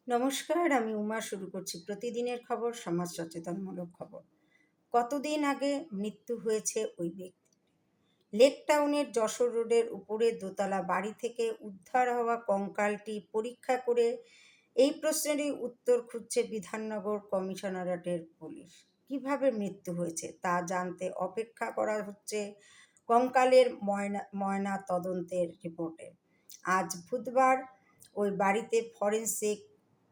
নমস্কার, আমি উমা শুরু করছি প্রতিদিনের খবর, সমাজ সচেতনমূলক খবর। কতদিন আগে মৃত্যু হয়েছে ওই ব্যক্তি? লেক টাউনের যশোর রোডের উপরে দোতলা বাড়ি থেকে উদ্ধার হওয়া কঙ্কালটি পরীক্ষা করে এই প্রশ্নেরই উত্তর খুঁজছে বিধাননগর কমিশনারেটের পুলিশ। কিভাবে মৃত্যু হয়েছে তা জানতে অপেক্ষা করা হচ্ছে কঙ্কালের ময়না তদন্তের রিপোর্টে। আজ বুধবার ওই বাড়িতে ফরেনসিক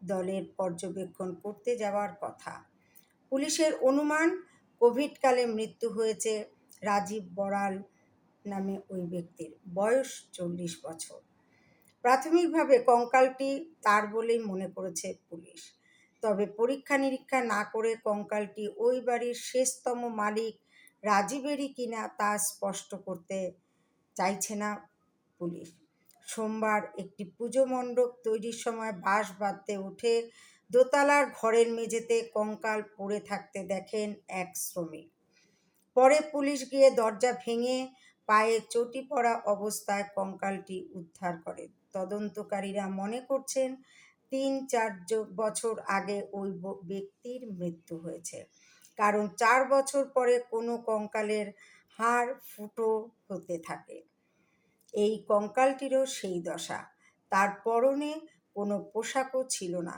দলের পর্যবেক্ষণ করতে যাওয়ার কথা। পুলিশের অনুমান, কোভিডকালে মৃত্যু হয়েছে রাজীব বড়াল নামে ওই ব্যক্তির। বয়স 40 বছর। প্রাথমিকভাবে কঙ্কালটি তার বলেই মনে করেছে পুলিশ। তবে পরীক্ষা নিরীক্ষা না করে কঙ্কালটি ওই বাড়ির শেষতম মালিক রাজীবেরই কিনা তা স্পষ্ট করতে চাইছে না পুলিশ। সোমবার একটি পুজো মণ্ডপ তৈরির সময় বাঁশ বাঁধতে উঠে দোতলার ঘরের মেঝেতে কঙ্কাল পড়ে থাকতে দেখেন এক শ্রমিক। পরে পুলিশ গিয়ে দরজা ভেঙে পায়ে চটি পড়া অবস্থায় কঙ্কালটি উদ্ধার করে। তদন্তকারীরা মনে করছেন ৩-৪ বছর আগে ওই ব্যক্তির মৃত্যু হয়েছে, কারণ 4 বছর পরে কোনো কঙ্কালের হাড় ফুটো হতে থাকে। এই কঙ্কালটিরও সেই দশা। তার পরনে কোনো পোশাকও ছিল না।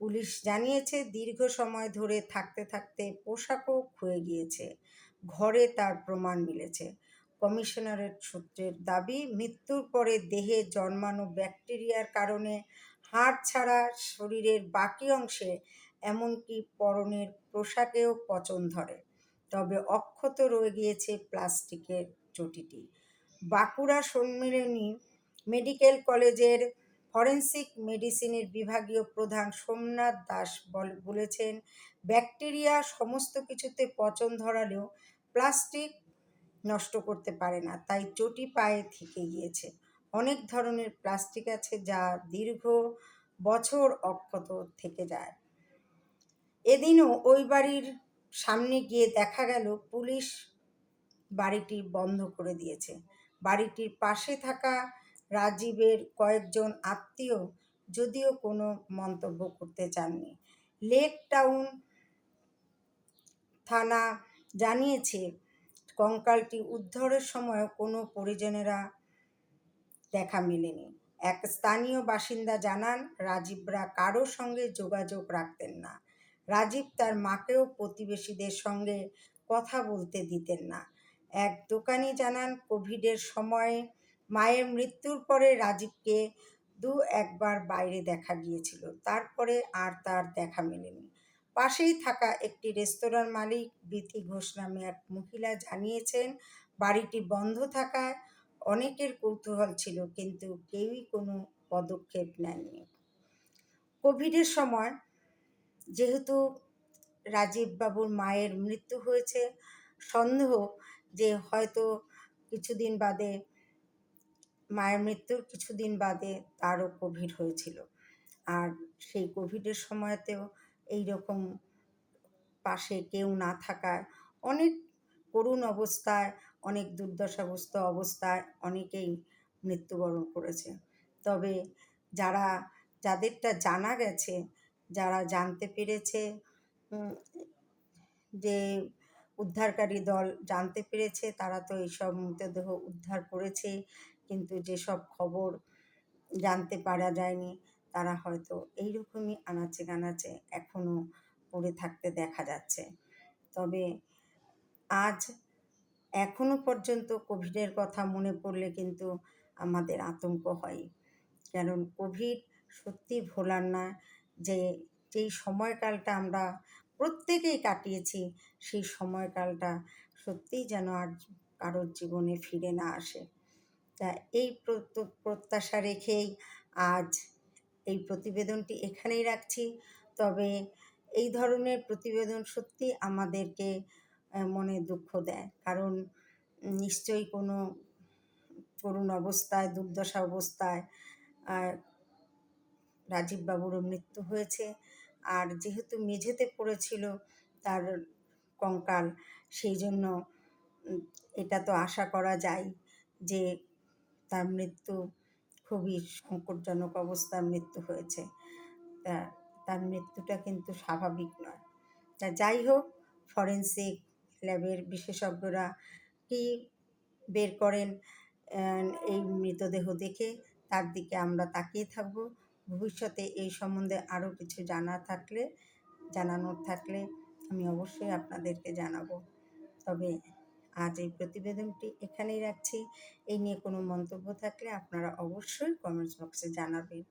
পুলিশ জানিয়েছে, দীর্ঘ সময় ধরে থাকতে থাকতে পোশাকও ক্ষয়ে গিয়েছে। ঘরে তার প্রমাণ মিলেছে। কমিশনারেট সূত্রের দাবি, মৃত্যুর পরে দেহে জন্মানো ব্যাকটেরিয়ার কারণে হাড় ছাড়া শরীরের বাকি অংশে, এমনকি পরনের পোশাকেও পচন ধরে। তবে অক্ষত রয়ে গিয়েছে প্লাস্টিকের চটিটি। বাঁকুড়া সম্মিলনী মেডিকেল কলেজের ফরেনসিক মেডিসিনের বিভাগীয় প্রধান সোমনাথ দাস বলেছেন, ব্যাকটেরিয়া সমস্ত কিছুতে পচন ধরালেও প্লাস্টিক নষ্ট করতে পারে না, তাই চটি পায়ে থেকে গিয়েছে। অনেক ধরনের প্লাস্টিক আছে যা দীর্ঘ বছর অক্ষত থেকে যায়। এদিনও ওই বাড়ির সামনে গিয়ে দেখা গেল পুলিশ বাড়িটি বন্ধ করে দিয়েছে। বাড়িটির পাশে থাকা রাজীবের কয়েকজন আত্মীয় যদিও কোনো মন্তব্য করতে চাননি। লেক টাউন থানা জানিয়েছে, কঙ্কালটি উদ্ধারের সময় কোনো পরিজনেরা দেখা মেলেনি। এক স্থানীয় বাসিন্দা জানান, রাজীবরা কারো সঙ্গে যোগাযোগ রাখতেন না। রাজীব তার মাকেও প্রতিবেশীদের সঙ্গে কথা বলতে দিতেন না। এক দোকানি জানান, কোভিডের সময়ে মায়ের মৃত্যুর পরে রাজীবকে একবার বাইরে দেখা গিয়েছিল, তারপরে আর তার দেখা মেলেনি। পাশেই থাকা একটি রেস্তোরাঁর মালিক বিথি ঘোষ নামে এক মহিলা জানিয়েছেন, বাড়িটি বন্ধ থাকায় অনেকের কৌতূহল ছিল, কিন্তু কেউই কোনো পদক্ষেপ নেননি। কোভিডের সময় যেহেতু রাজীববাবুর মায়ের মৃত্যু হয়েছে, সন্দেহ যে হয়তো কিছুদিন বাদে, মায়ের মৃত্যুর কিছুদিন বাদে তারও কোভিড হয়েছিল। আর সেই কোভিডের সময়তেও এইরকম পাশে কেউ না থাকায় অনেক করুণ অবস্থায়, অনেক দুর্দশাগ্রস্ত অবস্থায় অনেকেই মৃত্যুবরণ করেছে। তবে যাদেরটা জানা গেছে, যারা জানতে পেরেছে, যে উদ্ধারকারী দল জানতে পেরেছে, তারা তো এইসব মৃতদেহ উদ্ধার করেছে, কিন্তু যেসব খবর জানতে পারা যায়নি তারা হয়তো এইরকমই আনাচে কানাচে এখনও পড়ে থাকতে দেখা যাচ্ছে। তবে আজ এখনো পর্যন্ত কোভিডের কথা মনে পড়লে কিন্তু আমাদের আতঙ্ক হয়, কারণ কোভিড সত্যি ভোলার না। যেই সময়কালটা আমরা প্রত্যেকেই কাটিয়েছি, সেই সময়কালটা সত্যিই যেন আর কারোর জীবনে ফিরে না আসে। তা এই প্রত্যাশা রেখেই আজ এই প্রতিবেদনটি এখানেই রাখছি। তবে এই ধরনের প্রতিবেদন সত্যি আমাদেরকে মনে দুঃখ দেয়, কারণ নিশ্চয়ই কোনো করুণ অবস্থায়, দুর্দশা অবস্থায় রাজীববাবুরও মৃত্যু হয়েছে। আর যেহেতু মেঝেতে পড়েছিল তার কঙ্কাল, সেই জন্য এটা তো আশা করা যায় যে তার মৃত্যু খুবই সংকটজনক অবস্থায় মৃত্যু হয়েছে। তা তার মৃত্যুটা কিন্তু স্বাভাবিক নয়। তা যাই হোক, ফরেনসিক ল্যাবের বিশেষজ্ঞরা কী বের করেন এই মৃতদেহ দেখে, তার দিকে আমরা তাকিয়ে থাকব। ভবিষ্যতে এই সম্বন্ধে আরও কিছু জানানোর থাকলে আমি অবশ্যই আপনাদেরকে জানাবো। তবে আজ এই প্রতিবেদনটি এখানেই রাখছি। এই নিয়ে কোনো মন্তব্য থাকলে আপনারা অবশ্যই কমেন্টস বক্সে জানাবেন।